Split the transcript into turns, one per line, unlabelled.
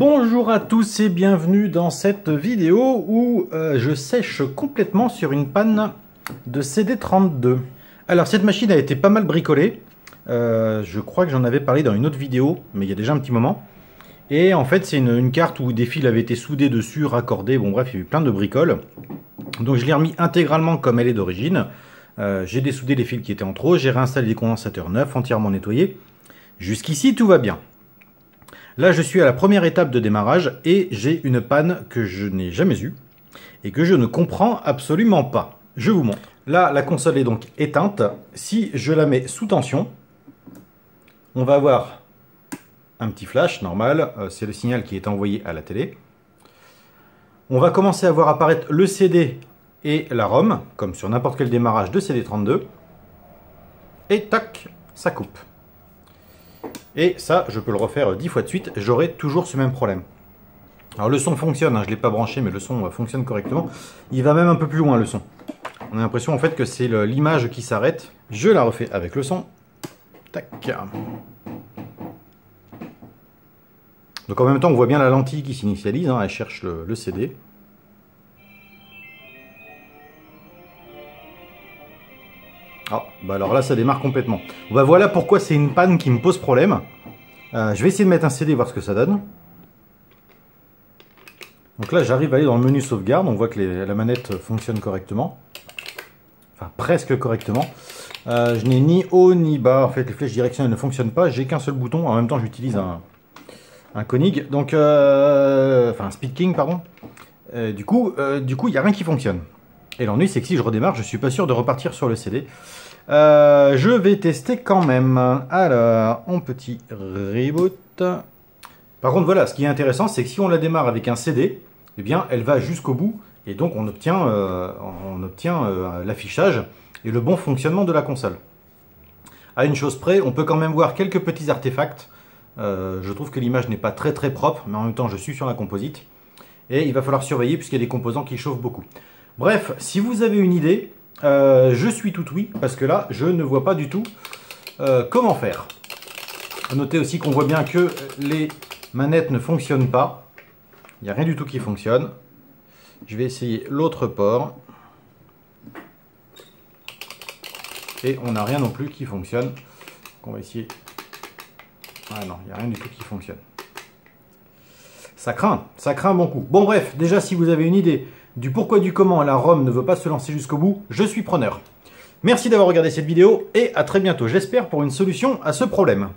Bonjour à tous et bienvenue dans cette vidéo où je sèche complètement sur une panne de CD32. Alors cette machine a été pas mal bricolée, je crois que j'en avais parlé dans une autre vidéo, mais il y a déjà un petit moment. Et en fait c'est une carte où des fils avaient été soudés dessus, raccordés, bon bref il y a eu plein de bricoles. Donc je l'ai remis intégralement comme elle est d'origine. J'ai dessoudé les fils qui étaient en trop, j'ai réinstallé les condensateurs neufs, entièrement nettoyés. Jusqu'ici tout va bien. Là, je suis à la première étape de démarrage et j'ai une panne que je n'ai jamais eue et que je ne comprends absolument pas. Je vous montre. Là, la console est donc éteinte. Si je la mets sous tension, on va avoir un petit flash normal. C'est le signal qui est envoyé à la télé. On va commencer à voir apparaître le CD et la ROM, comme sur n'importe quel démarrage de CD32. Et tac, ça coupe. Et ça, je peux le refaire 10 fois de suite, j'aurai toujours ce même problème. Alors le son fonctionne, hein, je ne l'ai pas branché, mais le son fonctionne correctement. Il va même un peu plus loin le son. On a l'impression en fait que c'est l'image qui s'arrête. Je la refais avec le son. Tac. Donc en même temps, on voit bien la lentille qui s'initialise, hein, elle cherche le CD. Ah, bah alors là ça démarre complètement. Bah voilà pourquoi c'est une panne qui me pose problème. Je vais essayer de mettre un CD, voir ce que ça donne. Donc là j'arrive à aller dans le menu sauvegarde, on voit que la manette fonctionne correctement. Enfin presque correctement. Je n'ai ni haut ni bas, en fait les flèches directionnelles ne fonctionnent pas, j'ai qu'un seul bouton, en même temps j'utilise un Koenig, donc enfin un Speed King pardon. Du coup il n'y a rien qui fonctionne. Et l'ennui c'est que si je redémarre, je suis pas sûr de repartir sur le CD. Je vais tester quand même. Alors, en petit reboot. Par contre, voilà, ce qui est intéressant, c'est que si on la démarre avec un CD, eh bien, elle va jusqu'au bout. Et donc, on obtient l'affichage et le bon fonctionnement de la console. À une chose près, on peut quand même voir quelques petits artefacts. Je trouve que l'image n'est pas très propre, mais en même temps, je suis sur la composite. Et il va falloir surveiller puisqu'il y a des composants qui chauffent beaucoup. Bref, si vous avez une idée, je suis tout oui, parce que là, je ne vois pas du tout comment faire. Notez aussi qu'on voit bien que les manettes ne fonctionnent pas. Il n'y a rien du tout qui fonctionne. Je vais essayer l'autre port. Et on n'a rien non plus qui fonctionne. Donc on va essayer. Ah non, il n'y a rien du tout qui fonctionne. Ça craint beaucoup. Bon bref, déjà si vous avez une idée du pourquoi du comment la ROM ne veut pas se lancer jusqu'au bout, je suis preneur. Merci d'avoir regardé cette vidéo et à très bientôt, j'espère, pour une solution à ce problème.